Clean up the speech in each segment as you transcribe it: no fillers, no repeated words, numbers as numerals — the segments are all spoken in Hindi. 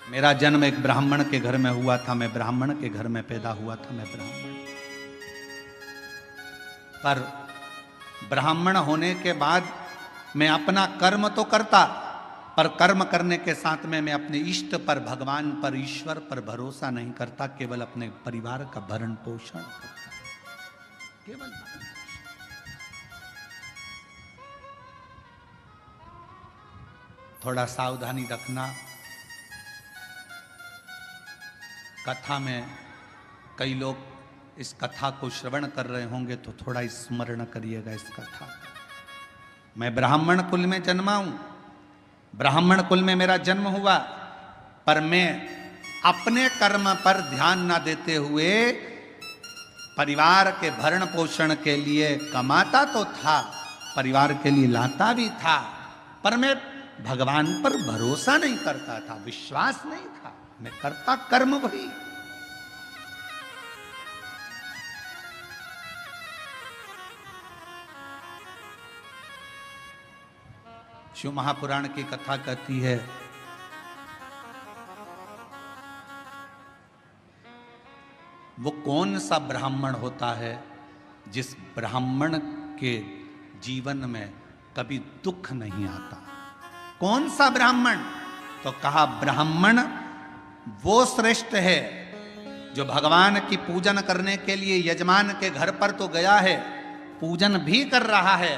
मेरा जन्म एक ब्राह्मण के घर में हुआ था, मैं ब्राह्मण के घर में पैदा हुआ था, मैं ब्राह्मण। पर ब्राह्मण होने के बाद मैं अपना कर्म तो करता, पर कर्म करने के साथ में मैं अपने इष्ट पर, भगवान पर, ईश्वर पर भरोसा नहीं करता, केवल अपने परिवार का भरण पोषण करता, केवल। थोड़ा सावधानी रखना। कथा में कई लोग इस कथा को श्रवण कर रहे होंगे तो थोड़ा स्मरण करिएगा इस कथा। मैं ब्राह्मण कुल में जन्मा हूं, ब्राह्मण कुल में मेरा जन्म हुआ, पर मैं अपने कर्म पर ध्यान ना देते हुए परिवार के भरण पोषण के लिए कमाता तो था, परिवार के लिए लाता भी था, पर मैं भगवान पर भरोसा नहीं करता था, विश्वास नहीं था, मैं करता कर्म वही। शिव महापुराण की कथा कहती है, वो कौन सा ब्राह्मण होता है जिस ब्राह्मण के जीवन में कभी दुख नहीं आता। कौन सा ब्राह्मण? तो कहा ब्राह्मण वो श्रेष्ठ है जो भगवान की पूजन करने के लिए यजमान के घर पर तो गया है, पूजन भी कर रहा है,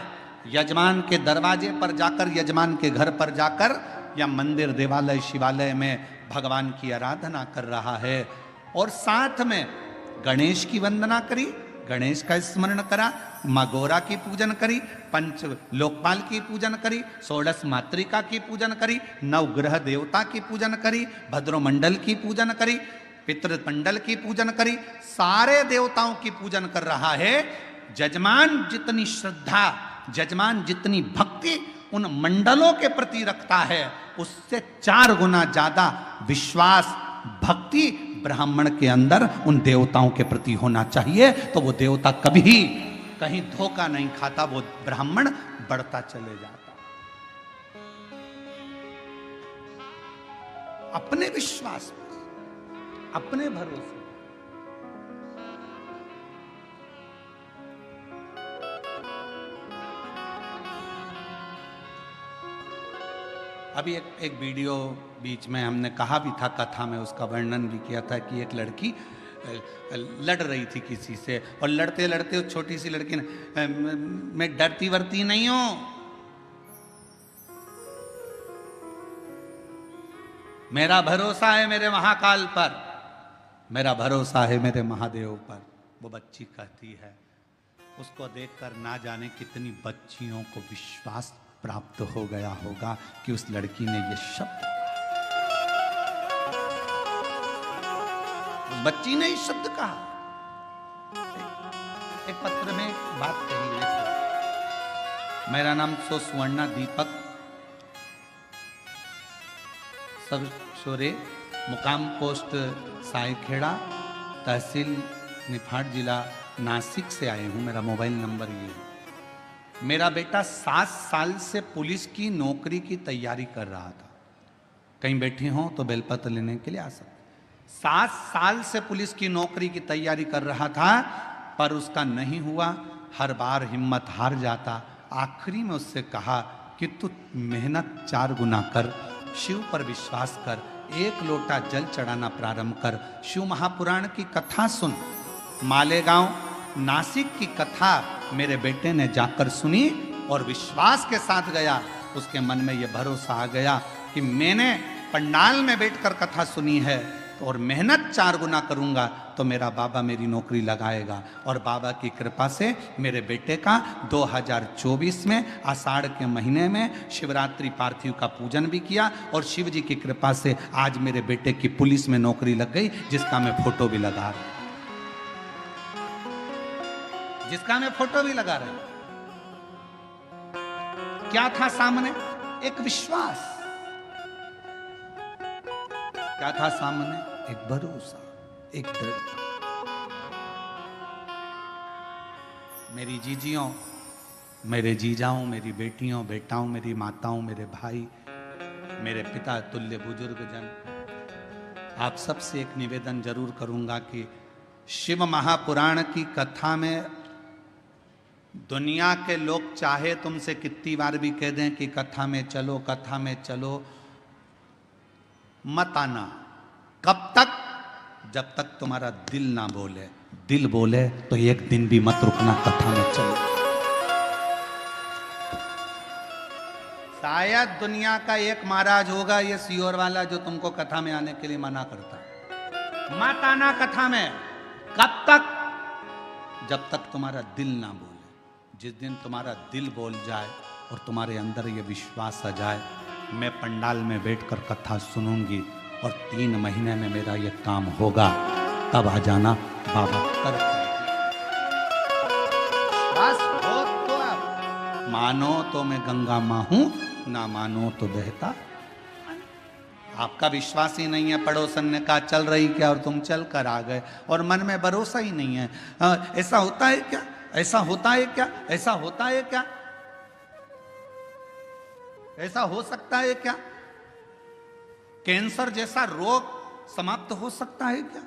यजमान के दरवाजे पर जाकर, यजमान के घर पर जाकर, या मंदिर, देवालय, शिवालय में भगवान की आराधना कर रहा है, और साथ में गणेश की वंदना करी, गणेश का स्मरण करा, माँ गौरा की पूजन करी, पंच लोकपाल की पूजन करी, षोडश मातृका की पूजन करी, नवग्रह देवता की पूजन करी, भद्रमंडल की पूजन करी, पितृमंडल की पूजन करी, सारे देवताओं की पूजन कर रहा है। जजमान जितनी श्रद्धा, जजमान जितनी भक्ति उन मंडलों के प्रति रखता है, उससे 4 गुना ज्यादा विश्वास, भक्ति ब्राह्मण के अंदर उन देवताओं के प्रति होना चाहिए। तो वो देवता कभी कहीं धोखा नहीं खाता, वो ब्राह्मण बढ़ता चले जाता। अपने विश्वास पर, अपने भरोसे। अभी एक वीडियो बीच में हमने कहा भी था, कथा में उसका वर्णन भी किया था कि एक लड़की लड़ रही थी किसी से, और लड़ते लड़ते उस छोटी सी लड़की ने, मैं डरती वरती नहीं हूं, मेरा भरोसा है मेरे महाकाल पर, मेरा भरोसा है मेरे महादेव पर, वो बच्ची कहती है। उसको देखकर ना जाने कितनी बच्चियों को विश्वास प्राप्त हो गया होगा कि उस लड़की ने ये शब्द, उस बच्ची ने ये शब्द कहा। एक पत्र में बात कही है, मेरा नाम सुवर्णा दीपक, सब शोरे, मुकाम पोस्ट सायखेड़ा, तहसील निफाड, जिला नासिक से आए हूं। मेरा मोबाइल नंबर ये है। मेरा बेटा 7 साल से पुलिस की नौकरी की तैयारी कर रहा था। कहीं बैठे हों तो बेलपत्र लेने के लिए आ सकते। 7 साल से पुलिस की नौकरी की तैयारी कर रहा था, पर उसका नहीं हुआ, हर बार हिम्मत हार जाता। आखिरी में उससे कहा कि तू मेहनत 4 गुना कर, शिव पर विश्वास कर, 1 लोटा जल चढ़ाना प्रारंभ कर, शिव महापुराण की कथा सुन। मालेगांव नासिक की कथा मेरे बेटे ने जाकर सुनी और विश्वास के साथ गया। उसके मन में यह भरोसा आ गया कि मैंने पंडाल में बैठकर कथा सुनी है और मेहनत 4 गुना करूंगा तो मेरा बाबा मेरी नौकरी लगाएगा। और बाबा की कृपा से मेरे बेटे का 2024 में आषाढ़ के महीने में शिवरात्रि पार्थिव का पूजन भी किया, और शिव जी की कृपा से आज मेरे बेटे की पुलिस में नौकरी लग गई, जिसका मैं फोटो भी लगा रहा हूं, जिसका मैं फोटो भी लगा रहा हूं। क्या था सामने? एक विश्वास। क्या था सामने? एक भरोसा, एक दृढ़ता। मेरी जीजियों, मेरे जीजाओं, मेरी बेटियों, बेटाओं, मेरी माताओं, मेरे भाई, मेरे पिता तुल्य बुजुर्ग जन, आप सबसे एक निवेदन जरूर करूंगा कि शिव महापुराण की कथा में दुनिया के लोग चाहे तुमसे कितनी बार भी कह दें कि कथा में चलो, कथा में चलो, मत आना। कब तक? जब तक तुम्हारा दिल ना बोले। दिल बोले तो एक दिन भी मत रुकना, कथा में चलो। शायद दुनिया का एक महाराज होगा ये सीहोर वाला जो तुमको कथा में आने के लिए मना करता है। मत आना कथा में। कब तक? जब तक तुम्हारा दिल ना बोले। जिस दिन तुम्हारा दिल बोल जाए और तुम्हारे अंदर ये विश्वास आ जाए, मैं पंडाल में बैठकर कथा सुनूंगी और 3 महीने में मेरा ये काम होगा, तब आ जाना बाबा कर। बस हो तो आप मानो तो मैं गंगा मां हूं, ना मानो तो बहता। आपका विश्वास ही नहीं है। पड़ोसन ने कहा चल रही क्या और तुम चल कर आ गए और मन में भरोसा ही नहीं है। ऐसा होता है क्या? ऐसा होता है क्या? ऐसा होता है क्या? ऐसा हो सकता है क्या? कैंसर जैसा रोग समाप्त हो सकता है क्या?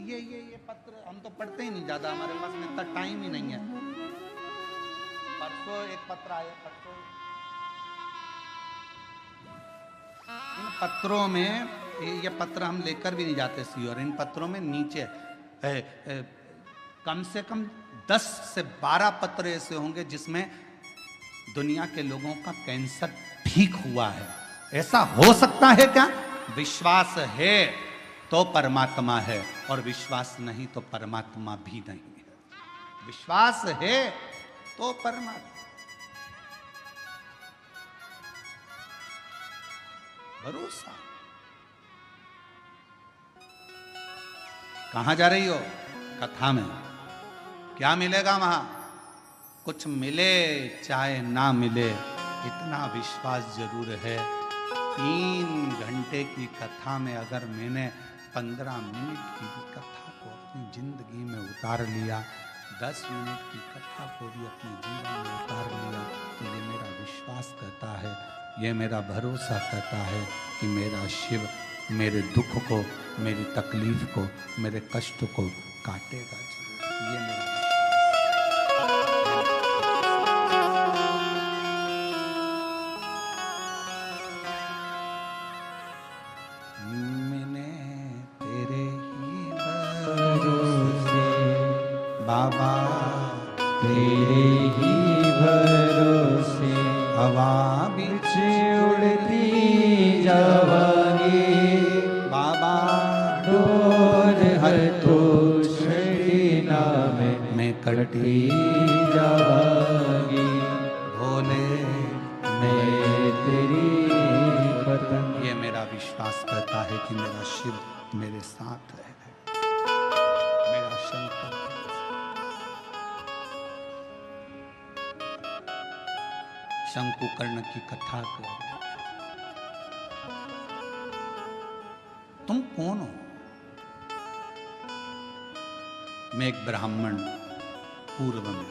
ये पत्र हम तो पढ़ते ही नहीं ज्यादा, हमारे पास में इतना टाइम ही नहीं है। परसों एक पत्र आया, परसों इन पत्रों में, ये पत्र हम लेकर भी नहीं जाते सी, और इन पत्रों में नीचे कम से कम 10 से 12 पत्र ऐसे होंगे जिसमें दुनिया के लोगों का कैंसर ठीक हुआ है। ऐसा हो सकता है क्या? विश्वास है तो परमात्मा है, और विश्वास नहीं तो परमात्मा भी नहीं है। विश्वास है तो परमात्मा। भरोसा। कहां जा रही हो? कथा में। क्या मिलेगा वहां? कुछ मिले चाहे ना मिले, इतना विश्वास जरूर है। 3 घंटे की कथा में अगर मैंने 15 मिनट की भी कथा को अपनी जिंदगी में उतार लिया, 10 मिनट की कथा को भी अपने जीवन में उतार लिया, तो ये मेरा विश्वास कहता है, ये मेरा भरोसा कहता है कि मेरा शिव मेरे दुख को, मेरी तकलीफ को, मेरे कष्ट को काटेगा जरूर। ये मेरा बाबा तेरे ही भरोसे हवा बिच उड़ती जावांगी। बाबा डोर है तो छठी नाम में कटी जावांगी। भोले मैं तेरी पतंग। ये मेरा विश्वास करता है कि मेरा शिव मेरे साथ है, मेरा शंकर। शंकुकर्ण की कथा कर। तुम कौन हो? मैं एक ब्राह्मण, पूर्व में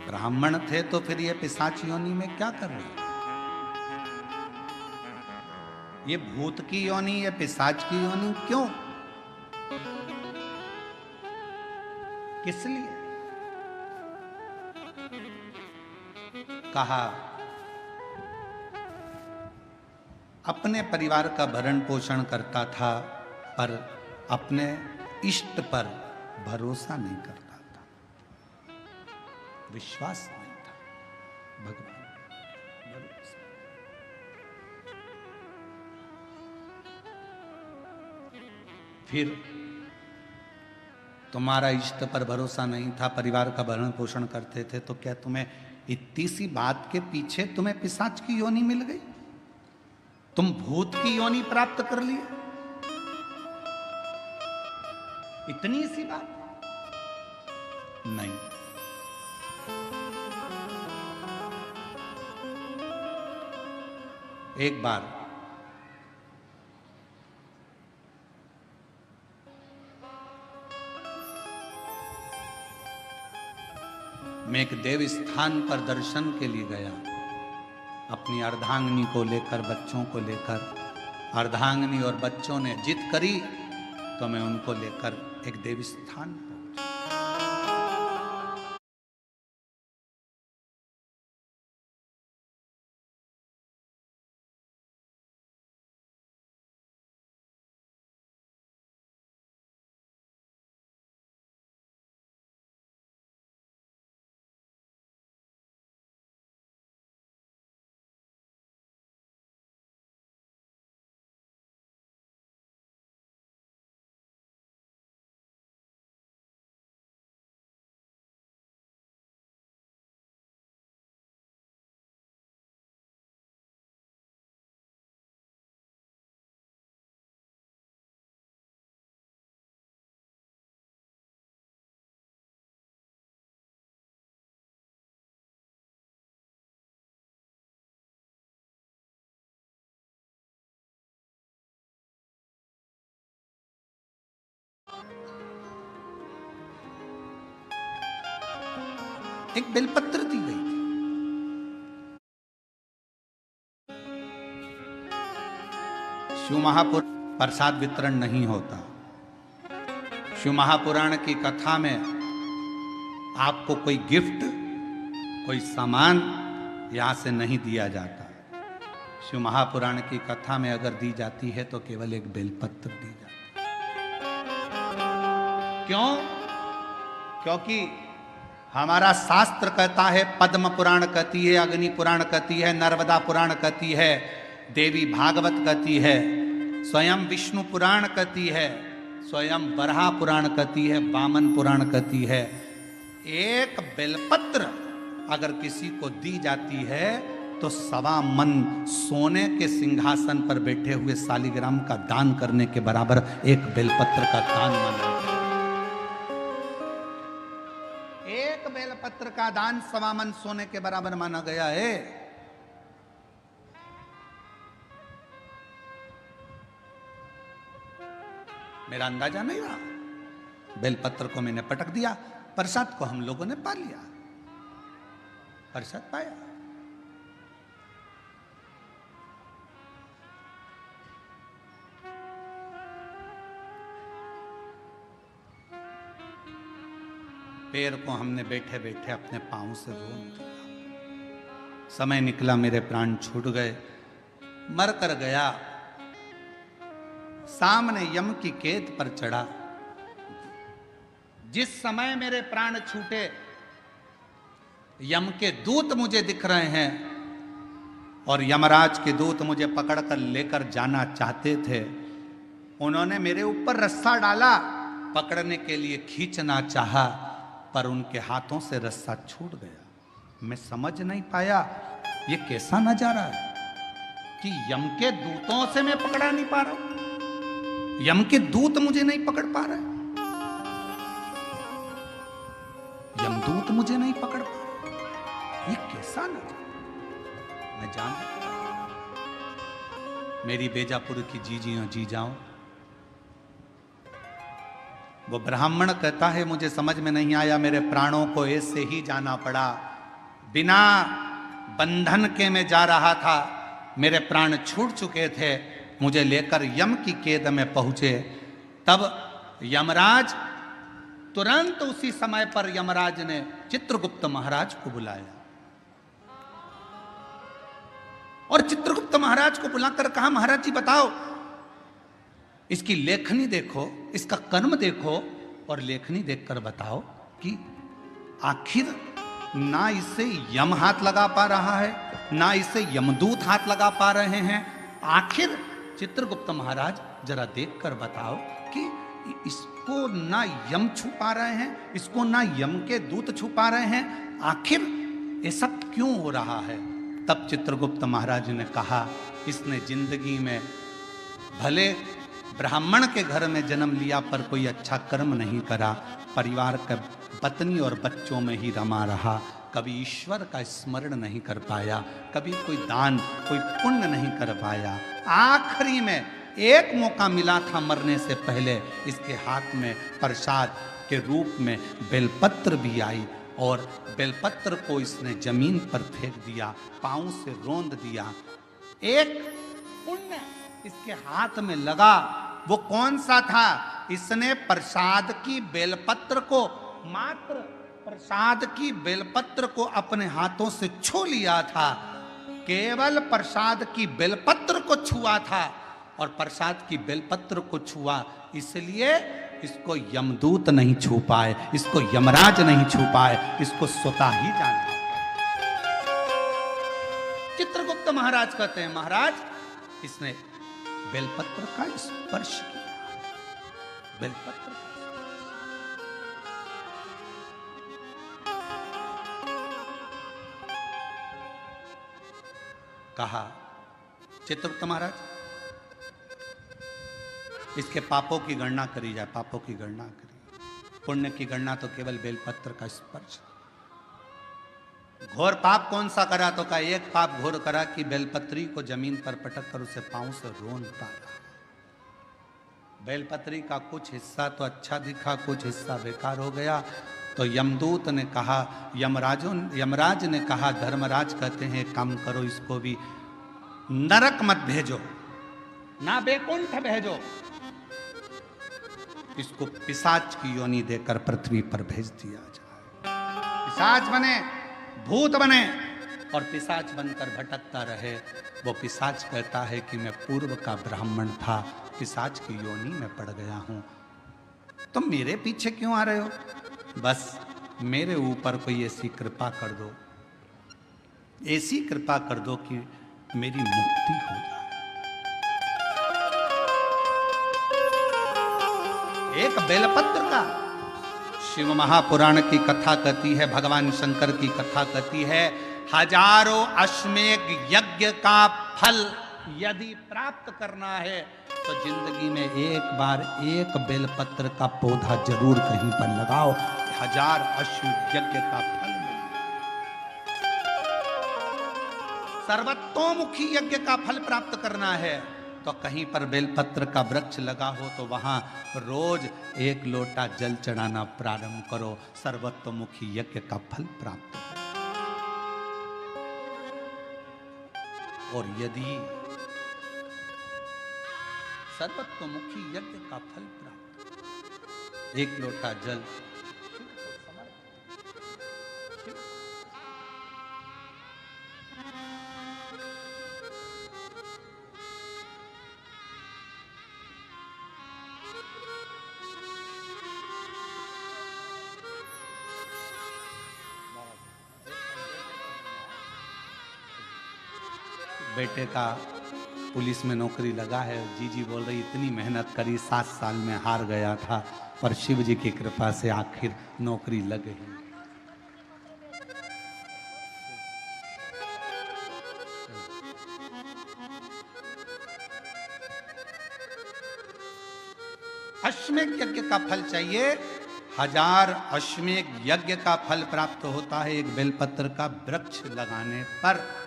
ब्राह्मण थे, तो फिर ये पिशाच योनि में क्या कर रहे? ये भूत की योनि, ये पिशाच की योनि क्यों? किस लिए? कहा अपने परिवार का भरण पोषण करता था, पर अपने इष्ट पर भरोसा नहीं करता था, विश्वास नहीं था। भगवान भरोसा। फिर तुम्हारा इष्ट पर भरोसा नहीं था, परिवार का भरण पोषण करते थे, तो क्या तुम्हें इतनी सी बात के पीछे तुम्हें पिशाच की योनि मिल गई? तुम भूत की योनि प्राप्त कर लिए? इतनी सी बात नहीं। एक बार मैं एक देव स्थान पर दर्शन के लिए गया, अपनी अर्धांगिनी को लेकर, बच्चों को लेकर। अर्धांगिनी और बच्चों ने जिद करी तो मैं उनको लेकर एक देवी स्थान पहुंचा। एक बेलपत्र दी गई थी। शिव महापुर प्रसाद वितरण नहीं होता। शिव महापुराण की कथा में आपको कोई गिफ्ट, कोई सामान यहां से नहीं दिया जाता। शिव महापुराण की कथा में अगर दी जाती है तो केवल एक बेलपत्र दी जाती है। क्यों? क्योंकि हमारा शास्त्र कहता है, पद्म पुराण कहती है, अग्नि पुराण कहती है, नर्मदा पुराण कहती है, देवी भागवत कहती है, स्वयं विष्णु पुराण कहती है, स्वयं वराह पुराण कहती है, वामन पुराण कहती है। एक बेलपत्र अगर किसी को दी जाती है तो 1.25 मन सोने के सिंहासन पर बैठे हुए शालिग्राम का दान करने के बराबर एक बेलपत्र का दान माना। एक बेलपत्र का दान 1.25 मन सोने के बराबर माना गया है। मेरा अंदाजा नहीं रहा। बेलपत्र को मैंने पटक दिया, प्रसाद को हम लोगों ने पा लिया, प्रसाद पाया। पैर को हमने बैठे बैठे अपने पांव से रोन दिया। समय निकला, मेरे प्राण छूट गए, मर कर गया। सामने यम की कैद पर चढ़ा। जिस समय मेरे प्राण छूटे, यम के दूत मुझे दिख रहे हैं और यमराज के दूत मुझे पकड़कर लेकर जाना चाहते थे। उन्होंने मेरे ऊपर रस्सा डाला, पकड़ने के लिए खींचना चाहा, पर उनके हाथों से रस्सा छूट गया। मैं समझ नहीं पाया ये कैसा नजारा है कि यम के दूतों से मैं पकड़ा नहीं पा रहा हूं, यम के दूत मुझे नहीं पकड़ पा रहे, यमदूत मुझे नहीं पकड़ पा रहे। ये कैसा नजारा? मैं जान मेरी बेजापुर की जीजियों जी जाऊं, वो ब्राह्मण कहता है मुझे समझ में नहीं आया, मेरे प्राणों को ऐसे ही जाना पड़ा, बिना बंधन के मैं जा रहा था, मेरे प्राण छूट चुके थे, मुझे लेकर यम की कैद में पहुंचे। तब यमराज तुरंत उसी समय पर यमराज ने चित्रगुप्त महाराज को बुलाया और चित्रगुप्त महाराज को बुलाकर कहा, महाराज जी बताओ, इसकी लेखनी देखो, इसका कर्म देखो और लेखनी देखकर बताओ कि आखिर ना इसे यम हाथ लगा पा रहा है, ना इसे यमदूत हाथ लगा पा रहे हैं। आखिर चित्रगुप्त महाराज जरा देखकर बताओ कि इसको ना यम छू पा रहे हैं, इसको ना यम के दूत छू पा रहे हैं, आखिर ऐसा क्यों हो रहा है? तब चित्रगुप्त महाराज ने कहा, इसने जिंदगी में भले ब्राह्मण के घर में जन्म लिया पर कोई अच्छा कर्म नहीं करा, परिवार के पत्नी और बच्चों में ही रमा रहा, कभी ईश्वर का स्मरण नहीं कर पाया, कभी कोई दान, कोई पुण्य नहीं कर पाया। आखिरी में एक मौका मिला था मरने से पहले, इसके हाथ में प्रसाद के रूप में बेलपत्र भी आई और बेलपत्र को इसने जमीन पर फेंक दिया, पांव से रोंद दिया। एक पुण्य, इसके हाथ में लगा वो कौन सा था? इसने प्रसाद की बेलपत्र को, मात्र प्रसाद की बेलपत्र को अपने हाथों से छू लिया था। केवल प्रसाद की बेलपत्र को छुआ था और प्रसाद की बेलपत्र को छुआ, इसलिए इसको यमदूत नहीं छू पाए, इसको यमराज नहीं छू पाए, इसको स्वतः ही जान। चित्रगुप्त महाराज कहते हैं, महाराज इसने बेलपत्र का स्पर्श किया, बेलपत्र कहा, चित्रगुप्त महाराज इसके पापों की गणना करी जाए, पापों की गणना करी, पुण्य की गणना तो केवल बेलपत्र का स्पर्श। घोर पाप कौन सा करा? तो का एक पाप घोर करा कि बेलपत्री को जमीन पर पटक कर उसे पांव से रोन उतारा। बेलपत्री का कुछ हिस्सा तो अच्छा दिखा, कुछ हिस्सा बेकार हो गया। तो यमदूत ने कहा, यमराज ने कहा, धर्मराज कहते हैं काम करो, इसको भी नरक मत भेजो, ना बैकुंठ भेजो, इसको पिशाच की योनि देकर पृथ्वी पर भेज दिया जाए। पिशाच बने, भूत बने और पिशाच बनकर भटकता रहे। वो पिशाच कहता है कि मैं पूर्व का ब्राह्मण था, पिशाच की योनि में पड़ गया हूं, तुम मेरे पीछे क्यों आ रहे हो? बस मेरे ऊपर कोई ऐसी कृपा कर दो, ऐसी कृपा कर दो कि मेरी मुक्ति हो जाए। एक बेलपत्र का, शिव महापुराण की कथा कहती है, भगवान शंकर की कथा कहती है, हजारों अश्वमेध यज्ञ का फल यदि प्राप्त करना है तो जिंदगी में एक बार एक बेलपत्र का पौधा जरूर कहीं पर लगाओ, 1000 अश्वमेध यज्ञ का फल मिलेगा। सर्वतोमुखी यज्ञ का फल प्राप्त करना है तो कहीं पर बेलपत्र का वृक्ष लगा हो तो वहां रोज 1 लोटा जल चढ़ाना प्रारंभ करो, सर्वतोमुखी यज्ञ का फल प्राप्त हो। और यदि सर्वतोमुखी यज्ञ का फल प्राप्त, 1 लोटा जल बेटे का पुलिस में नौकरी लगा है। जीजी बोल रही इतनी मेहनत करी, 7 साल में हार गया था, पर शिव जी की कृपा से आखिर नौकरी लग गई। अश्वमेध यज्ञ का फल चाहिए, 1000 अश्वमेध यज्ञ का फल प्राप्त होता है एक बेलपत्र का वृक्ष लगाने पर।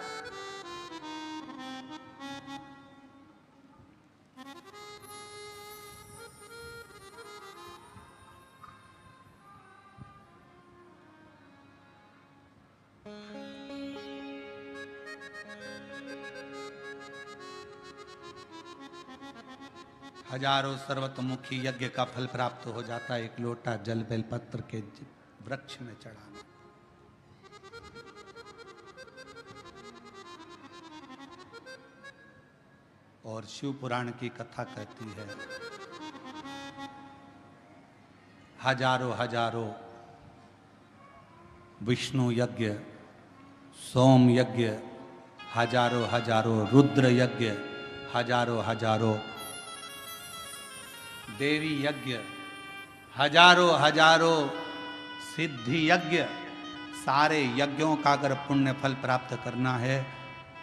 हजारों सर्वतोमुखी यज्ञ का फल प्राप्त हो जाता है, 1 लोटा जल बेलपत्र के वृक्ष में चढ़ाना। और शिव पुराण की कथा कहती है, हजारों विष्णु यज्ञ, सोम यज्ञ, हजारों रुद्र यज्ञ, हजारों देवी यज्ञ, हजारों सिद्धि यज्ञ, सारे यज्ञों का अगर पुण्य फल प्राप्त करना है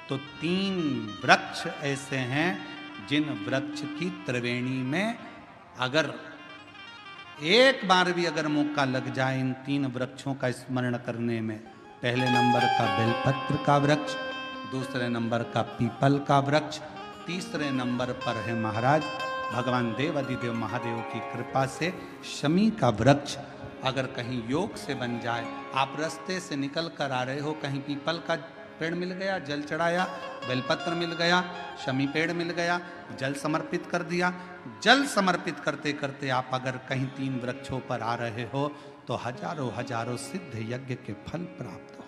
तो 3 वृक्ष ऐसे हैं जिन वृक्ष की त्रिवेणी में अगर एक बार भी अगर मौका लग जाए इन 3 वृक्षों का स्मरण करने में, पहले नंबर का बेलपत्र का वृक्ष, दूसरे नंबर का पीपल का वृक्ष, तीसरे नंबर पर है महाराज भगवान देवाधिदेव महादेव की कृपा से शमी का वृक्ष। अगर कहीं योग से बन जाए, आप रास्ते से निकल कर आ रहे हो, कहीं पीपल का पेड़ मिल गया, जल चढ़ाया, बेलपत्र मिल गया, शमी पेड़ मिल गया, जल समर्पित कर दिया। जल समर्पित करते करते आप अगर कहीं 3 वृक्षों पर आ रहे हो तो हजारों हजारों सिद्ध यज्ञ के फल प्राप्त हो।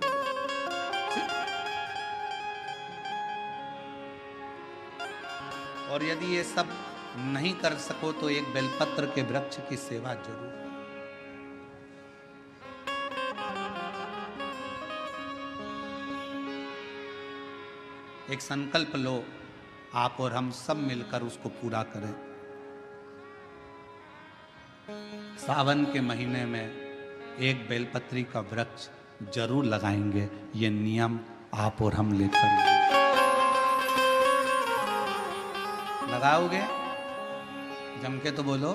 और यदि ये सब नहीं कर सको तो एक बेलपत्र के वृक्ष की सेवा जरूर। एक संकल्प लो, आप और हम सब मिलकर उसको पूरा करें। सावन के महीने में एक बेलपत्री का वृक्ष जरूर लगाएंगे। ये नियम आप और हम लेकर लगाओगे? जम के तो बोलो,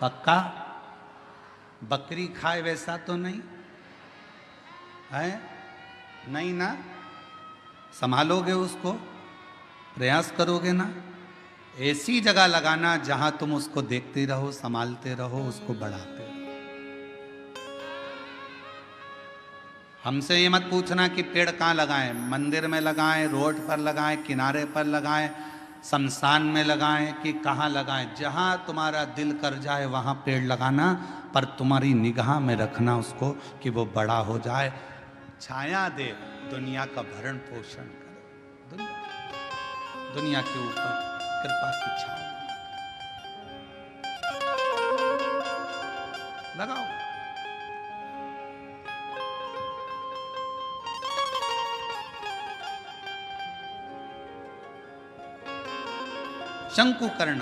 पक्का? बकरी खाए वैसा तो नहीं है? नहीं ना? संभालोगे उसको, प्रयास करोगे ना? ऐसी जगह लगाना जहां तुम उसको देखते रहो, संभालते रहो, उसको बढ़ाते रहो। हमसे ये मत पूछना कि पेड़ कहाँ लगाएं, मंदिर में लगाएं, रोड पर लगाएं, किनारे पर लगाएं, शमशान में लगाएं कि कहाँ लगाएं। जहां तुम्हारा दिल कर जाए वहां पेड़ लगाना, पर तुम्हारी निगाह में रखना उसको कि वो बड़ा हो जाए, छाया दे, दुनिया का भरण पोषण करे, दुनिया के ऊपर कृपा की छाया लगाओ। शंकुकर्ण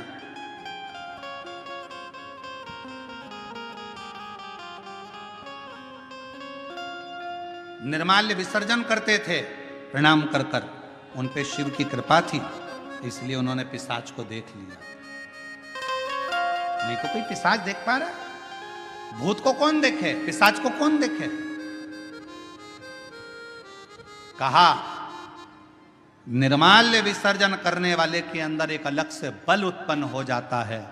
निर्माल्य विसर्जन करते थे प्रणाम कर कर। उन पे शिव की कृपा थी, इसलिए उन्होंने पिशाच को देख लिया। नहीं तो कोई पिशाच देख पा रहा? भूत को कौन देखे, पिशाच को कौन देखे? कहा निर्माल्य विसर्जन करने वाले के अंदर एक अलग से बल उत्पन्न हो जाता है,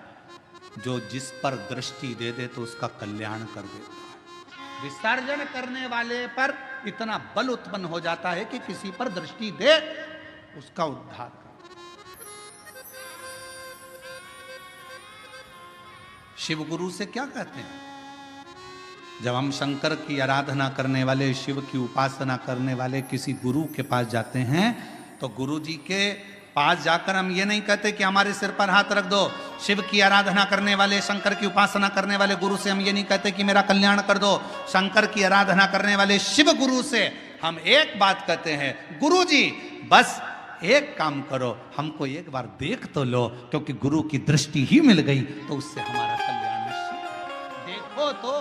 जो जिस पर दृष्टि दे दे तो उसका कल्याण कर देता है। विसर्जन करने वाले पर इतना बल उत्पन्न हो जाता है कि किसी पर दृष्टि दे उसका उद्धार कर। शिव गुरु से क्या कहते हैं? जब हम शंकर की आराधना करने वाले, शिव की उपासना करने वाले किसी गुरु के पास जाते हैं तो गुरु जी के पास जाकर हम ये नहीं कहते कि हमारे सिर पर हाथ रख दो। शिव की आराधना करने वाले, शंकर की उपासना करने वाले गुरु से हम ये नहीं कहते कि मेरा कल्याण कर दो। शंकर की आराधना करने वाले शिव गुरु से हम एक बात कहते हैं, गुरु जी बस एक काम करो, हमको एक बार देख तो लो, क्योंकि गुरु की दृष्टि ही मिल गई तो उससे हमारा कल्याण निश्चित है। देखो तो